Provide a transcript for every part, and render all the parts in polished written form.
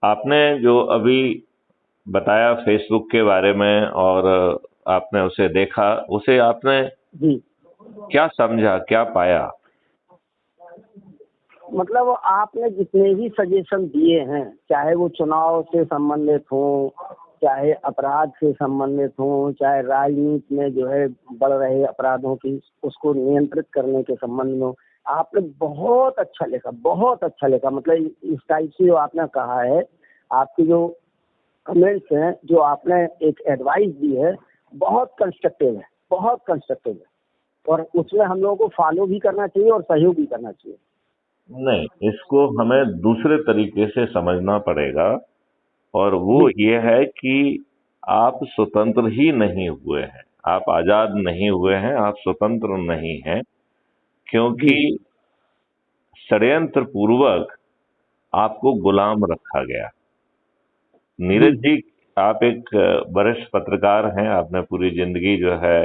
आपने जो अभी बताया फेसबुक के बारे में और आपने उसे देखा, उसे आपने जी, क्या समझा, क्या पाया? मतलब आपने जितने भी सजेशन दिए हैं, चाहे वो चुनाव से संबंधित हो, चाहे अपराध से संबंधित हो, चाहे राजनीति में जो है बढ़ रहे अपराधों की उसको नियंत्रित करने के संबंध में हो, आपने बहुत अच्छा लिखा, बहुत अच्छा लिखा। मतलब इस टाइप से जो आपने कहा है, आपकी जो कमेंट्स हैं, जो आपने एक एडवाइस दी है, बहुत कंस्ट्रक्टिव है, बहुत कंस्ट्रक्टिव है। और उसमें हम लोगों को फॉलो भी करना चाहिए और सहयोग भी करना चाहिए। नहीं, इसको हमें दूसरे तरीके से समझना पड़ेगा, और वो जी, ये है कि आप स्वतंत्र ही नहीं हुए हैं, आप आजाद नहीं हुए हैं, आप स्वतंत्र नहीं हैं, जी, क्योंकि षड्यंत्र पूर्वक आपको गुलाम रखा गया। जी, नीरज जी, आप एक वरिष्ठ पत्रकार हैं, आपने पूरी जिंदगी जो है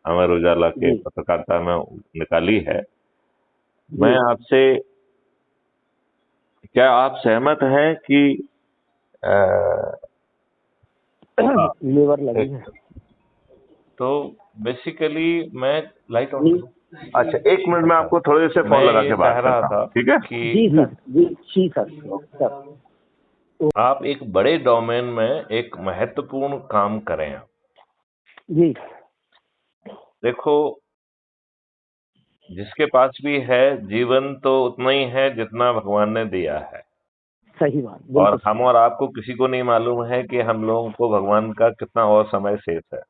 अमर उजाला के जी, पत्रकारिता में निकाली है। मैं जी। आपसे, क्या आप सहमत हैं कि अ, हाँ, लेबर लगी एक, है। तो बेसिकली मैं लाइट ऑन जी, करूं? अच्छा, एक मिनट में अच्छा, आपको थोड़ी देर से फोन मैं लगा ये के चाह बात रहा करता हूँ, था ठीक है? कि जी जी, सर, जी, जी सर, सर। आप एक बड़े डोमेन में एक महत्वपूर्ण काम करें। जी, देखो, जिसके पास भी है जीवन तो उतना ही है जितना भगवान ने दिया है, सही बात, और बिल्कुल हम सही। और आपको किसी को नहीं मालूम है कि हम लोगों को भगवान का कितना और समय शेष है।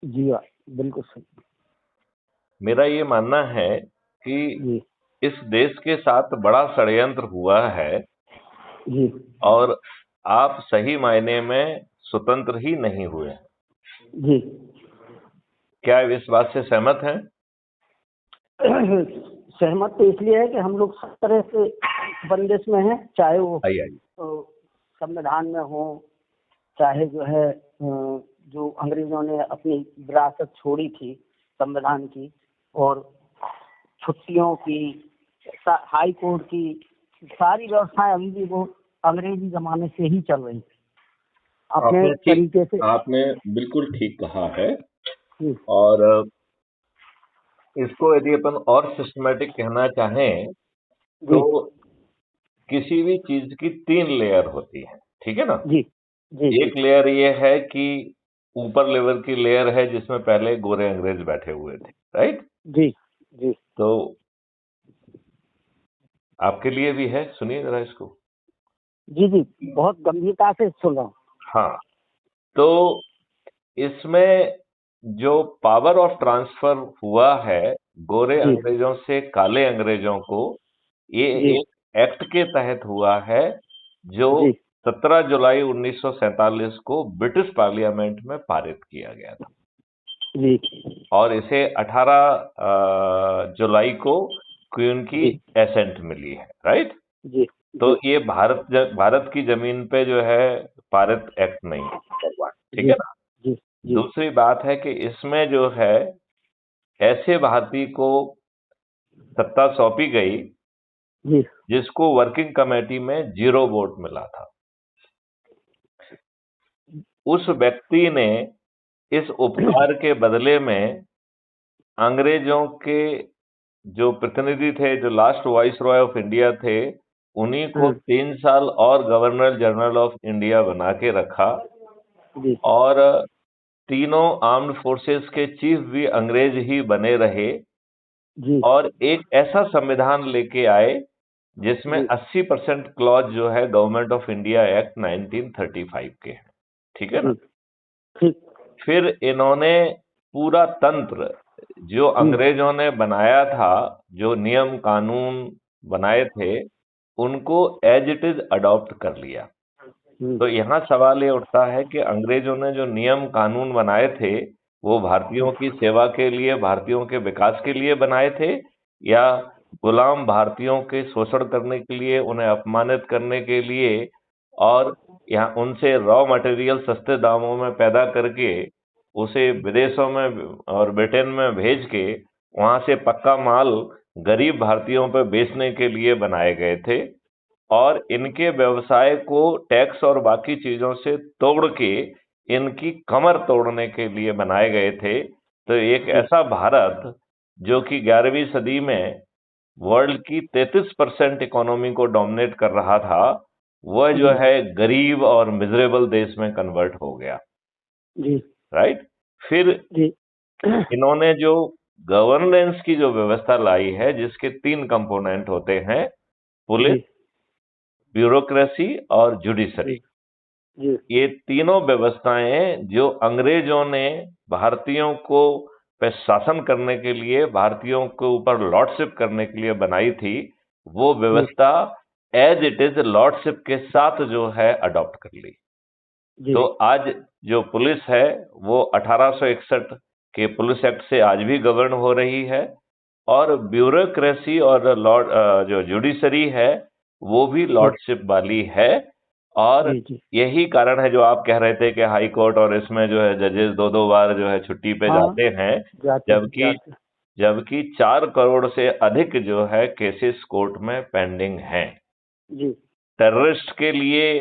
जी बात, बिल्कुल सही। मेरा ये मानना है कि जी, इस देश के साथ बड़ा षड्यंत्र हुआ है, जी, और आप सही मायने में स्वतंत्र ही नहीं हुए हैं। जी। क्या आप इस बात से सहमत हैं? सहमत तो इसलिए है कि हम लोग सब तरह से बंदिश में हैं, चाहे वो आइए आइए। संविधान में हो, चाहे जो है जो अंग्रेजों ने अपनी विरासत छोड़ी थी संविधान की, और छुट्टियों की, हाई कोर्ट की सारी व्यवस्थाएं अभी भी वो अंग्रेजी जमाने से ही चल रही थी अपने आपने ठीक तरीके से। आपने बिल्कुल ठीक कहा है। जी, और इसको यदि अपन और सिस्टमेटिक कहना चाहें, जी, तो किसी भी चीज की 3 लेयर होती है, ठीक है ना? जी, जी, जी, एक लेयर ये है कि ऊपर लेवल की लेयर है, जिसमें पहले गोरे अंग्रेज बैठे हुए थे, राइट? जी, जी, तो आपके लिए भी है, सुनिए जरा इसको। जी, जी, बहुत गंभीरता से सुन रहा हूँ। हाँ, तो इसमें जो पावर ऑफ ट्रांसफर हुआ है गोरे जी, अंग्रेजों से काले अंग्रेजों को, ये जी, एक एक्ट के तहत हुआ है, जो जी, 17 जुलाई 1947 को ब्रिटिश पार्लियामेंट में पारित किया गया था, जी, और इसे 18 जुलाई को क्वीन की जी, एसेंट मिली है, राइट? जी, तो जी, ये भारत की जमीन पे जो है पारित एक्ट नहीं है, ठीक जी, है ना? जी, जी, दूसरी बात है कि इसमें जो है ऐसे भारतीय को सत्ता सौंपी गई जी, जिसको वर्किंग कमेटी में 0 वोट मिला था। उस व्यक्ति ने इस उपकार के बदले में अंग्रेजों के जो प्रतिनिधि थे, जो last vice Roy of India थे, उन्हीं को 3 साल और गवर्नर जनरल ऑफ इंडिया बना के रखा, जी, और तीनों आर्म्ड फोर्सेस के चीफ भी अंग्रेज ही बने रहे, जी, और एक ऐसा संविधान लेके आए जिसमें जी, 80% क्लॉज जो है गवर्नमेंट ऑफ इंडिया एक्ट 1935 के हैं, ठीक है ना? जी, ठीक। फिर इन्होंने पूरा तंत्र जो अंग्रेजों ने बनाया था, जो नियम कानून बनाए थे, उनको एज इट इज अडॉप्ट कर लिया। तो यहाँ सवाल ये उठता है कि अंग्रेजों ने जो नियम कानून बनाए थे, वो भारतीयों की सेवा के लिए, भारतीयों के विकास के लिए बनाए थे, या गुलाम भारतीयों के शोषण करने के लिए, उन्हें अपमानित करने के लिए, और यहाँ उनसे रॉ मटेरियल सस्ते दामों में पैदा करके उसे विदेशों में और ब्रिटेन में भेज के वहां से पक्का माल गरीब भारतीयों पर बेचने के लिए बनाए गए थे। और इनके व्यवसाय को टैक्स और बाकी चीजों से तोड़ के इनकी कमर तोड़ने के लिए बनाए गए थे। तो एक ऐसा भारत जो कि 11वीं सदी में वर्ल्ड की 33% इकोनॉमी को डोमिनेट कर रहा था, वह जो है गरीब और मिजरेबल देश में कन्वर्ट हो गया। जी राइट। फिर जी इन्होंने जो गवर्नेंस की जो व्यवस्था लाई है, जिसके 3 कंपोनेंट होते हैं, पुलिस, जी ब्यूरोक्रेसी और जुडिशरी। जी ये तीनों व्यवस्थाएं जो अंग्रेजों ने भारतीयों को पे शासन करने के लिए, भारतीयों के ऊपर लॉर्डशिप करने के लिए बनाई थी, वो व्यवस्था एज इट इज लॉर्डशिप के साथ जो है अडॉप्ट कर ली। जी तो आज जो पुलिस है वो 1861 के पुलिस एक्ट से आज भी गवर्न हो रही है, और ब्यूरोक्रेसी और जो जुडिशरी है वो भी लॉर्डशिप वाली है। और जी जी यही कारण है जो आप कह रहे थे कि हाई कोर्ट और इसमें जो है जजेस 2-2 बार जो है छुट्टी पे हाँ, जाते हैं, जबकि जाते जबकि 4 करोड़ से अधिक जो है केसेस कोर्ट में पेंडिंग हैं। जी टेररिस्ट के लिए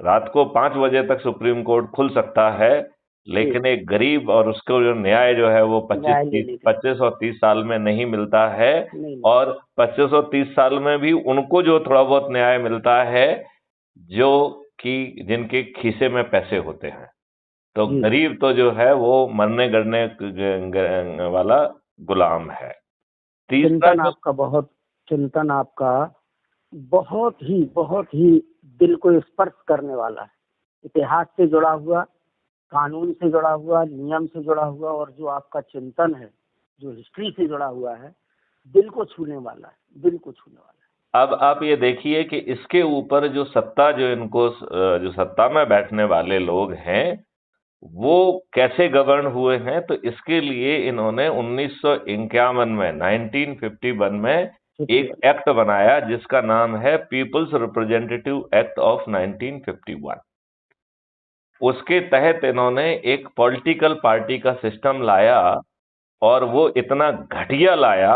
रात को 5 बजे तक सुप्रीम कोर्ट खुल सकता है, लेकिन एक गरीब और उसको जो न्याय जो है वो न्याय लेने के 25 और 30 साल में नहीं मिलता है। नहीं और 25 और 30 साल में भी उनको जो थोड़ा बहुत न्याय मिलता है जो कि जिनके खीसे में पैसे होते हैं। तो जी। गरीब तो जो है वो मरने गड़ने वाला गुलाम है। तीसरा चिंतन जो आपका बहुत ही दिल को स्पर्श करने वाला है। इतिहास से जुड़ा हुआ, कानून से जुड़ा हुआ, नियम से जुड़ा हुआ, और जो आपका चिंतन है जो हिस्ट्री से जुड़ा हुआ है, दिल को छूने वाला है, दिल को छूने वाला है। अब आप ये देखिए कि इसके ऊपर जो सत्ता जो इनको जो सत्ता में बैठने वाले लोग हैं वो कैसे गवर्न हुए हैं, तो इसके लिए इन्होंने 1951 में 1951 में एक एक्ट बनाया जिसका नाम है पीपल्स रिप्रेजेंटेटिव एक्ट ऑफ 1951। उसके तहत इन्होंने एक पॉलिटिकल पार्टी का सिस्टम लाया, और वो इतना घटिया लाया,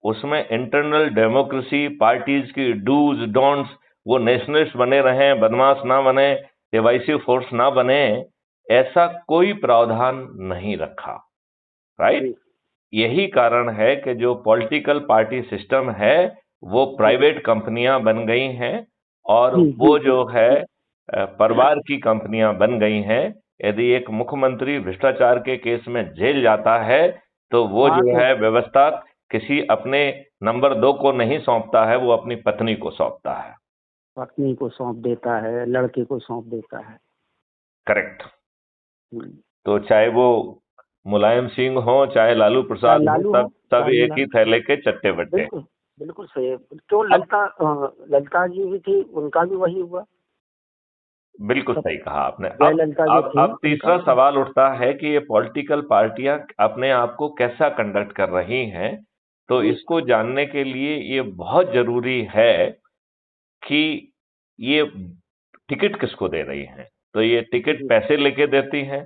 उसमें इंटरनल डेमोक्रेसी, पार्टीज की डूज डोंट्स, वो नेशनलिस्ट बने रहें, बदमाश ना बने, डिवाइसिव फोर्स ना बने, ऐसा कोई प्रावधान नहीं रखा। राइट। यही कारण है कि जो पॉलिटिकल पार्टी सिस्टम है वो प्राइवेट कंपनियां बन गई हैं, और वो जो है परिवार की कंपनियां बन गई हैं। यदि एक मुख्यमंत्री भ्रष्टाचार के केस में जेल जाता है तो वो जो है व्यवस्था किसी अपने नंबर 2 को नहीं सौंपता है, वो अपनी पत्नी को सौंपता है। पत्नी को सौंप देता है, लड़के को सौंप देता है। करेक्ट। तो चाहे वो मुलायम सिंह हो, चाहे लालू प्रसाद हो, सब एक ही थैले के चट्टे बट्टे। बिल्कुल सही। तो ललिता जी भी थी, उनका भी वही हुआ। बिल्कुल सही कहा आपने। अब तीसरा सवाल उठता है कि ये पॉलिटिकल पार्टियां अपने आप को कैसा कंडक्ट कर रही हैं। तो इसको जानने के लिए ये बहुत जरूरी है कि ये टिकट किसको दे रही हैं। तो ये टिकट पैसे लेके देती हैं,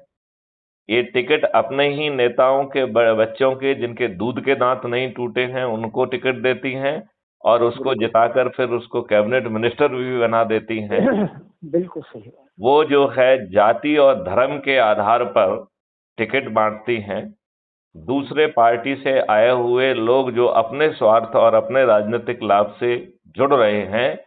ये टिकट अपने ही नेताओं के बच्चों के जिनके दूध के दांत नहीं टूटे हैं उनको टिकट देती हैं, और उसको जिताकर फिर उसको कैबिनेट मिनिस्टर भी बना देती हैं। बिल्कुल सही। वो जो है जाति और धर्म के आधार पर टिकट बांटती हैं। दूसरे पार्टी से आए हुए लोग जो अपने स्वार्थ और अपने राजनीतिक लाभ से जुड़ रहे हैं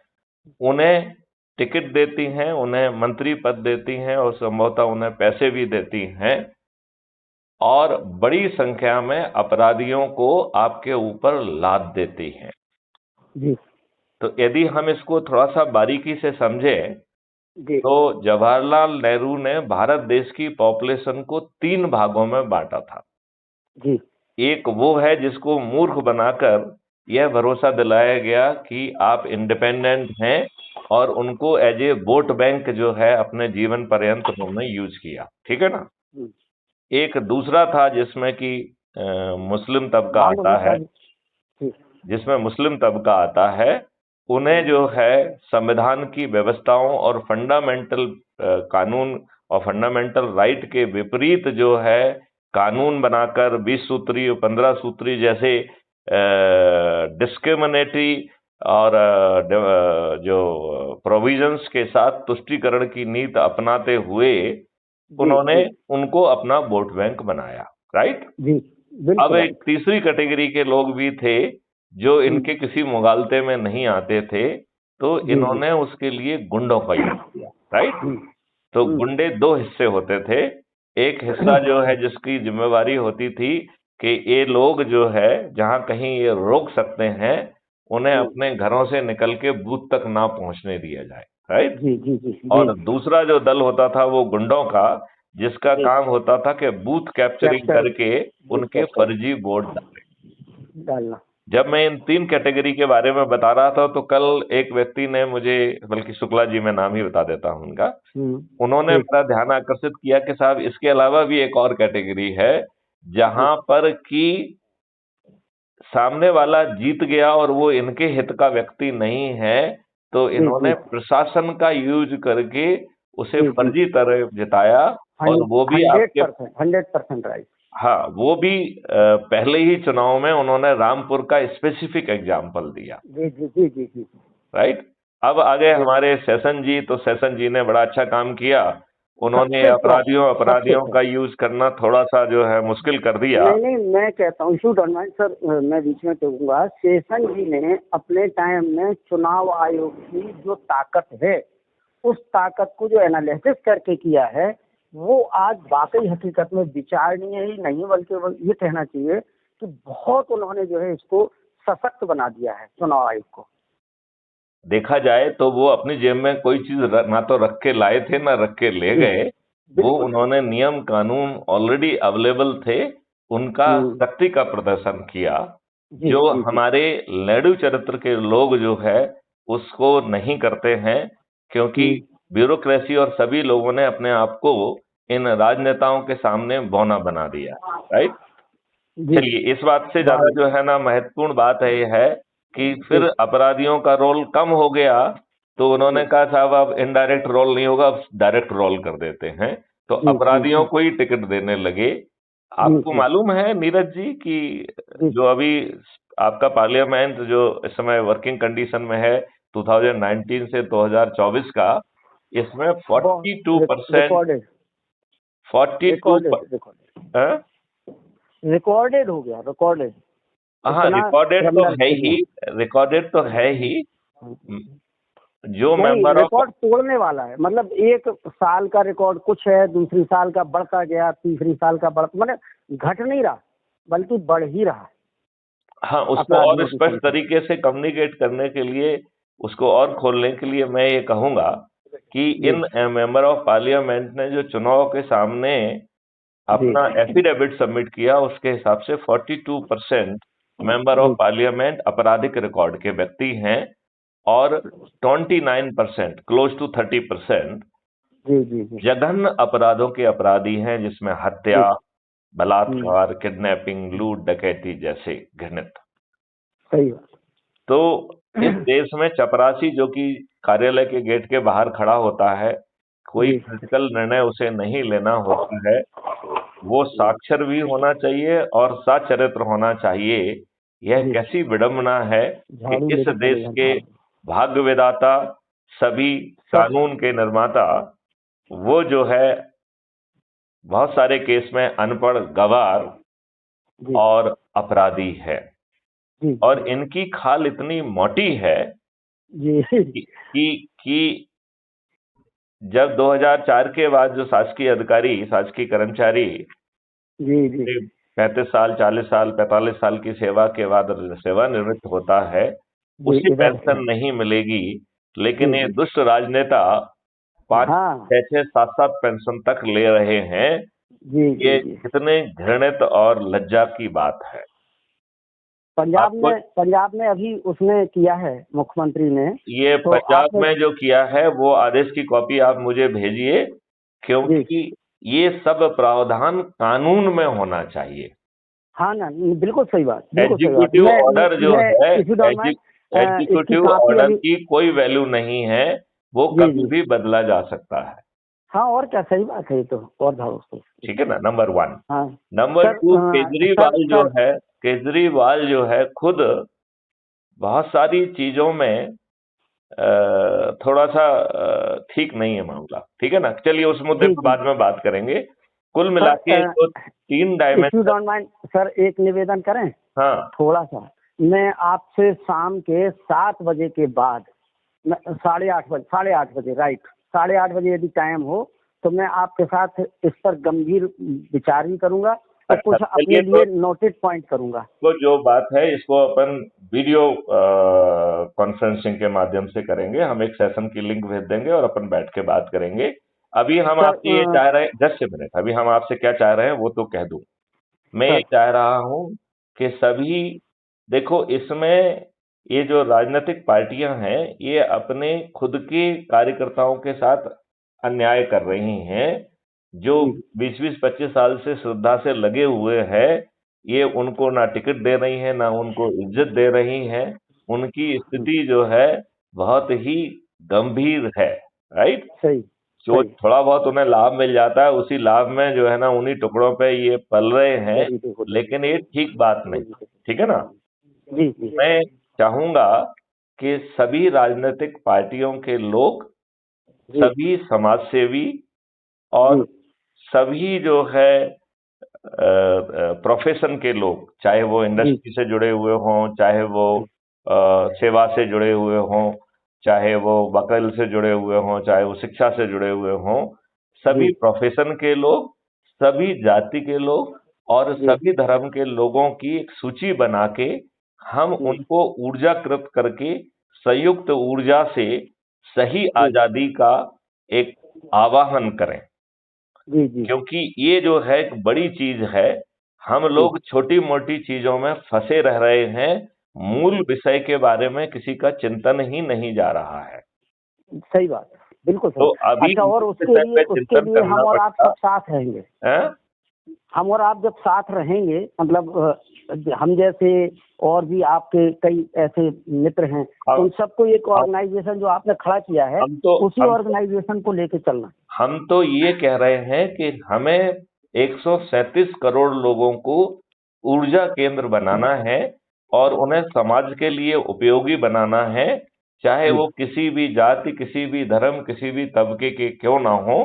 उन्हें टिकट देती हैं, उन्हें मंत्री पद देती हैं, और संभवतः उन्हें पैसे भी देती हैं, और बड़ी संख्या में अपराधियों को आपके ऊपर लाद देती हैं। जी। तो यदि हम इसको थोड़ा सा बारीकी से समझें तो जवाहरलाल नेहरू ने भारत देश की पॉपुलेशन को 3 भागों में बांटा था। जी। एक वो है जिसको मूर्ख बनाकर यह भरोसा दिलाया गया कि आप इंडिपेंडेंट हैं, और उनको एज ए वोट बैंक जो है अपने जीवन पर्यंत उन्होंने यूज किया। ठीक है ना। एक दूसरा था जिसमें कि मुस्लिम तबका आता है, जिसमें मुस्लिम तबका आता है, उन्हें जो है संविधान की व्यवस्थाओं और फंडामेंटल कानून और फंडामेंटल राइट के विपरीत जो है कानून बनाकर 20 सूत्री और 15 सूत्री जैसे डिस्क्रिमिनेटरी और जो प्रोविजंस के साथ तुष्टीकरण की नीति अपनाते हुए उन्होंने उनको अपना वोट बैंक बनाया, राइट। जी अब बिल्कुल। एक तीसरी कैटेगरी के लोग भी थे जो इनके किसी मुगालते में नहीं आते थे, तो इन्होंने उसके लिए गुंडों का यूज किया, राइट। तो गुंडे दो हिस्से होते थे। एक हिस्सा जो है जिसकी जिम्मेवारी होती थी कि ये लोग जो है जहां कहीं ये रोक सकते हैं, उन्हें अपने घरों से निकल के बूथ तक ना पहुंचने दिया जाए, राइट। जी जी जी और दूसरा जो दल होता था वो गुंडों का, जिसका काम होता था कि बूथ कैप्चरिंग करके उनके फर्जी वोट डालना। जब मैं इन तीन कैटेगरी के बारे में बता रहा था तो कल एक व्यक्ति ने मुझे, बल्कि शुक्ला जी, मैं नाम ही बता देता हूं उनका, उन्होंने मेरा ध्यान आकर्षित किया कि साहब इसके अलावा भी एक और कैटेगरी है जहां पर कि सामने वाला जीत गया और वो इनके हित का व्यक्ति नहीं है, तो इन्होंने प्रशासन का यूज करके उसे फर्जी तरह जिताया, और वो भी आपके 100% राइट। हाँ, वो भी पहले ही चुनाव में उन्होंने रामपुर का स्पेसिफिक एग्जाम्पल दिया। जी जी जी जी जी राइट। अब आगे हमारे सेशन जी, तो सेशन जी ने बड़ा अच्छा काम किया। उन्होंने अपराधियों का यूज करना थोड़ा सा जो है मुश्किल कर दिया। नहीं नहीं, मैं कहता हूँ, इशू डोंट माइंड सर, मैं बीच में कहूँगा, सेशन जी ने अपने टाइम में चुनाव आयोग की जो ताकत है, उस ताकत को जो एनालिसिस करके किया है, वो आज वाकई हकीकत में विचारणीय ही नहीं, बल्कि ये कहना चाहिए कि बहुत उन्होंने जो है इसको सशक्त बना दिया है चुनाव आयोग को। देखा जाए तो वो अपनी जेब में कोई चीज ना तो रख के लाए थे ना रख के ले गए। वो उन्होंने नियम कानून ऑलरेडी अवेलेबल थे, उनका शक्ति का प्रदर्शन किया, जो हमारे लेडू चरित्र के लोग जो है उसको नहीं करते हैं, क्योंकि ब्यूरोक्रेसी और सभी लोगों ने अपने आप को इन राजनेताओं के सामने बौना बना दिया, राइट। चलिए, इस बात से ज्यादा जो है ना महत्वपूर्ण बात है कि फिर अपराधियों का रोल कम हो गया, तो उन्होंने कहा साहब अब इनडायरेक्ट रोल नहीं होगा, अब डायरेक्ट रोल कर देते हैं, तो अपराधियों को ही टिकट देने लगे। आपको मालूम है नीरज जी कि जो अभी आपका पार्लियामेंट जो इस समय वर्किंग कंडीशन में है 2019 से 2024 का, इसमें 42% रिकॉर्डेड हो गया, रिकॉर्डेड। हाँ, रिकॉर्डेड तो है ही। जो मेंबर रिकॉर्ड तोड़ने वाला है, मतलब एक साल का रिकॉर्ड कुछ है, दूसरी साल का बढ़ता गया, तीसरी साल का मतलब घट नहीं रहा बल्कि बढ़ ही रहा। हाँ, उसको और स्पष्ट तरीके से कम्युनिकेट करने के लिए, उसको और खोलने के लिए मैं ये कहूंगा कि इन मेंबर ऑफ पार्लियामेंट ने जो चुनाव के सामने अपना एफिडेविट सबमिट किया, उसके हिसाब से 42% मेंबर ऑफ पार्लियामेंट आपराधिक रिकॉर्ड के व्यक्ति हैं, और 29% क्लोज टू 30% जघन्य अपराधों के अपराधी हैं, जिसमें हत्या, बलात्कार, किडनैपिंग, लूट, डकैती जैसे घृणित। सही। तो इस देश में चपरासी जो कि कार्यालय के गेट के बाहर खड़ा होता है, कोई क्रिटिकल निर्णय उसे नहीं लेना होता है, वो साक्षर भी होना चाहिए और सचरित्र होना चाहिए। यह कैसी विडंबना है कि इस देश के भाग्य विधाता, सभी कानून के निर्माता, वो जो है बहुत सारे केस में अनपढ़, गवार और अपराधी है, और इनकी खाल इतनी मोटी है कि जब 2004 के बाद जो शासकीय अधिकारी, शासकीय कर्मचारी 35 साल, 40 साल, 45 साल की सेवा के बाद सेवानिवृत्त होता है, उसे पेंशन नहीं मिलेगी, लेकिन ये दुष्ट राजनेता 5, 6, 7 पेंशन तक ले रहे हैं। ये कितने घृणित और लज्जा की बात है। पंजाब में अभी उसने किया है, मुख्यमंत्री ने ये तो पंजाब में जो किया है, वो आदेश की कॉपी आप मुझे भेजिए, क्योंकि ये सब प्रावधान कानून में होना चाहिए। हाँ ना, बिल्कुल सही बात। एग्जीक्यूटिव ऑर्डर जो है, एग्जीक्यूटिव ऑर्डर की कोई वैल्यू नहीं है, वो कभी भी बदला जा सकता है। हाँ, और क्या, सही बात है ये तो, और ठीक है ना, नंबर 1। नंबर 2, केजरीवाल जो है खुद बहुत सारी चीजों में थोड़ा सा ठीक नहीं है मामला, ठीक है ना। चलिए उस मुद्दे जी पर जी बाद में बात करेंगे। कुल मिला के सर, जो 3 if you dimension. Don't mind sir, एक निवेदन करें हाँ, थोड़ा सा। मैं आपसे शाम के 7 बजे के बाद, 8:30 बजे, 8:30 बजे, राइट, 8:30 बजे यदि टाइम हो तो मैं आपके साथ इस पर गंभीर विचार भी करूंगा और अच्छा कुछ चलिए अपने लिए नोटेड पॉइंट करूंगा। तो जो बात है इसको अपन वीडियो कॉन्फ्रेंसिंग के माध्यम से करेंगे। हम एक सेशन की लिंक भेज देंगे और अपन बैठ के बात करेंगे। अभी हम सर आपसे ये चाह रहे हैं, 10 मिनट, अभी हम आपसे क्या चाह रहे हैं वो तो कह दूं। मैं ये सर चाह रहा हूं कि सभी, देखो इसमें ये जो राजनीतिक पार्टियां हैं ये अपने खुद के कार्यकर्ताओं के साथ अन्याय कर रही हैं। जो जी 20-25 साल से श्रद्धा से लगे हुए हैं, ये उनको ना टिकट दे रही हैं ना उनको इज्जत दे रही हैं। उनकी स्थिति जो है बहुत ही गंभीर है। राइट। सही जो सही। थोड़ा बहुत उन्हें लाभ मिल जाता है उसी लाभ में जो है ना उन्हीं टुकड़ों पे ये पल रहे हैं, गरीबों को दे लेकिन ये ठीक बात नहीं। ठीक है ना। जी जी मैं चाहूंगा कि सभी राजनीतिक पार्टियों के लोग, जी सभी समाजसेवी और जी सभी जो है प्रोफेशन के लोग, चाहे वो जी इंडस्ट्री से जुड़े हुए हों, चाहे वो सेवा से जुड़े हुए हों, चाहे वो वकील से जुड़े हुए हों, चाहे वो शिक्षा से जुड़े हुए हों, जी सभी प्रोफेशन के लोग, सभी जाति के लोग और जी सभी धर्म के लोगों की एक सूची बना के हम जी उनको ऊर्जाकृत करके संयुक्त ऊर्जा से सही जी आजादी का एक आवाहन करें। जी जी क्योंकि ये जो है एक बड़ी चीज है। हम जी लोग छोटी मोटी चीजों में फंसे रह रहे हैं। मूल विषय के बारे में किसी का चिंतन ही नहीं जा रहा है। सही बात, बिल्कुल सही। तो अभी अच्छा, और मूल विषय पे उसके चिंतन लिए हम करना और आप पड़ेगा। सब साथ रहेंगे। हैं? हम और आप जब साथ रहेंगे, मतलब हम जैसे और भी आपके कई ऐसे मित्र हैं, हम उन सबको एक हम ऑर्गेनाइजेशन जो आपने खड़ा किया है, हम तो उसी हम ऑर्गेनाइजेशन को लेके चलना। हम तो ये कह रहे हैं कि हमें 137 करोड़ लोगों को ऊर्जा केंद्र बनाना है और उन्हें समाज के लिए उपयोगी बनाना है। चाहे जी वो किसी भी जाति, किसी भी धर्म, किसी भी तबके के क्यों ना हो,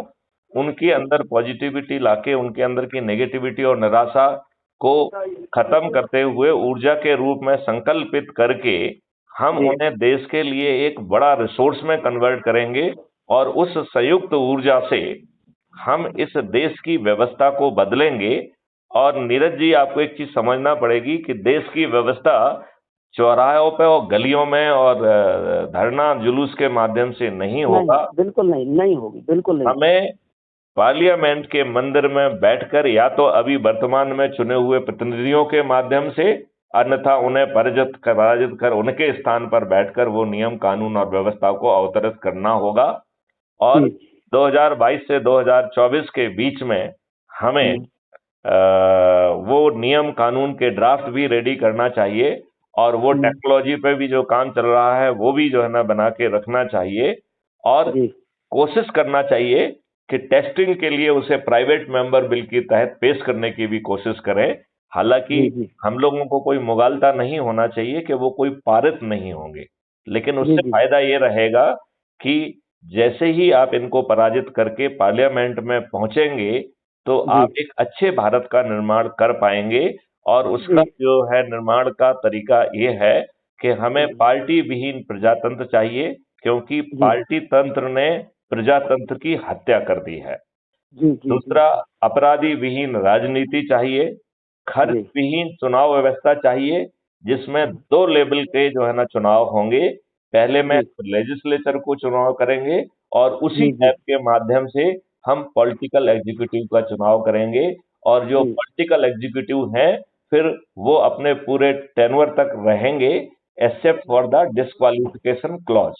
उनके अंदर पॉजिटिविटी लाके उनके अंदर की नेगेटिविटी और निराशा को खत्म करते हुए ऊर्जा के रूप में संकल्पित करके हम जी उन्हें देश के लिए एक बड़ा रिसोर्स में कन्वर्ट करेंगे। और उस संयुक्त ऊर्जा से हम इस देश की व्यवस्था को बदलेंगे। और नीरज जी, आपको एक चीज समझना पड़ेगी कि देश की व्यवस्था चौराहों पे और गलियों में और धरना जुलूस के माध्यम से नहीं नहीं, होगा। बिल्कुल नहीं, नहीं होगी, बिल्कुल नहीं होगी। हमें पार्लियामेंट के मंदिर में बैठकर या तो अभी वर्तमान में चुने हुए प्रतिनिधियों के माध्यम से, अन्यथा उन्हें पराजित कर उनके स्थान पर बैठकर वो नियम कानून और व्यवस्था को अवतरित करना होगा। और जी 2022 से 2024 के बीच में हमें हम्म, वो नियम कानून के ड्राफ्ट भी रेडी करना चाहिए और वो हम्म, टेक्नोलॉजी पे भी जो काम चल रहा है वो भी जो है ना बना के रखना चाहिए। और जी कोशिश करना चाहिए कि टेस्टिंग के लिए उसे प्राइवेट मेंबर बिल के तहत पेश करने की भी कोशिश करें। हालांकि जी जी हम लोगों को कोई मुगालता नहीं होना चाहिए कि वो कोई पारित नहीं होंगे, लेकिन जी उससे जी फायदा ये रहेगा कि जैसे ही आप इनको पराजित करके पार्लियामेंट में पहुंचेंगे तो जी आप एक अच्छे भारत का निर्माण कर पाएंगे। और उसका जी जो है निर्माण का तरीका ये है कि हमें पार्टी विहीन प्रजातंत्र चाहिए, क्योंकि जी पार्टी तंत्र ने प्रजातंत्र की हत्या कर दी है। जी जी जी दूसरा, अपराधी विहीन राजनीति चाहिए। खर्च जी विहीन चुनाव व्यवस्था चाहिए, जिसमें 2 लेवल के जो है ना चुनाव होंगे। पहले में जी लेजिस्लेचर को चुनाव करेंगे और उसी जी जी ऐप के माध्यम से हम पॉलिटिकल एग्जीक्यूटिव का चुनाव करेंगे। और जो जी पॉलिटिकल एग्जीक्यूटिव हैं फिर वो अपने पूरे टेन्योर तक रहेंगे, except for the disqualification clause.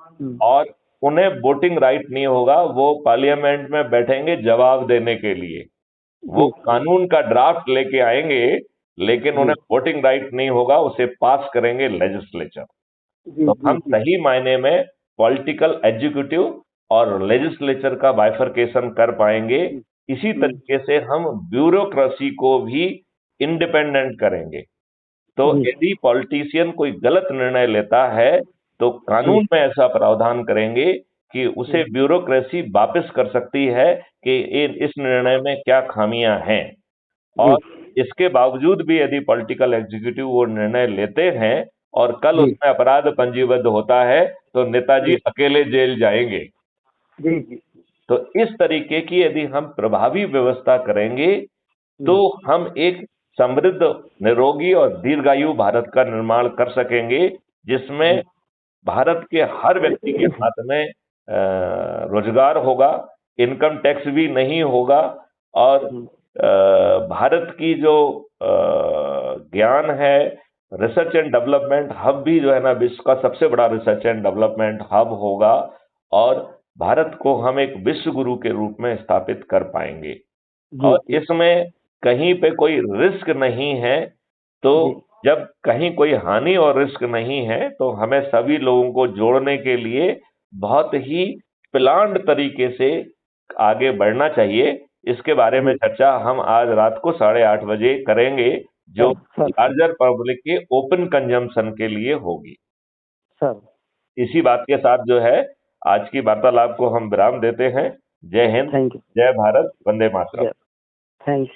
हम्म, और उन्हें वोटिंग राइट नहीं होगा, वो पार्लियामेंट में बैठेंगे जवाब देने के लिए। वो जी कानून का ड्राफ्ट लेके आएंगे, लेकिन जी उन्हें वोटिंग राइट नहीं होगा, उसे पास करेंगे लेजिस्लेचर। जी तो जी हम जी सही मायने में पॉलिटिकल एग्जीक्यूटिव और लेजिस्लेचर का बाइफरकेशन कर पाएंगे। इसी हम्म, तरीके से हम ब्यूरोक्रेसी को भी इंडिपेंडेंट करेंगे। तो जी यदि पॉलिटिशियन कोई गलत निर्णय लेता है तो कानून में ऐसा प्रावधान करेंगे कि उसे ब्यूरोक्रेसी वापस कर सकती है कि इस निर्णय में क्या खामियां हैं। जी और इसके बावजूद भी यदि पॉलिटिकल एग्जीक्यूटिव वो निर्णय लेते हैं और कल जी उसमें अपराध पंजीबद्ध होता है तो नेताजी जी अकेले जेल जाएंगे। जी जी तो इस तरीके की यदि हम प्रभावी व्यवस्था करेंगे तो हम एक समृद्ध, निरोगी और दीर्घायु भारत का निर्माण कर सकेंगे, जिसमें भारत के हर व्यक्ति के हाथ में रोजगार होगा, इनकम टैक्स भी नहीं होगा और भारत की जो ज्ञान है, रिसर्च एंड डेवलपमेंट हब भी जो है ना विश्व का सबसे बड़ा रिसर्च एंड डेवलपमेंट हब होगा और भारत को हम एक विश्व गुरु के रूप में स्थापित कर पाएंगे। और इसमें कहीं पे कोई रिस्क नहीं है, तो जब कहीं कोई हानि और रिस्क नहीं है तो हमें सभी लोगों को जोड़ने के लिए बहुत ही प्लान्ड तरीके से आगे बढ़ना चाहिए। इसके बारे में चर्चा हम आज रात को 8:30 बजे करेंगे, जो लार्जर पब्लिक के ओपन कंजम्पशन के लिए होगी। सर इसी बात के साथ जो है आज की वार्तालाप को हम विराम देते हैं। जय हिंद, थैंक यू, जय भारत, वंदे मातरम। थैंक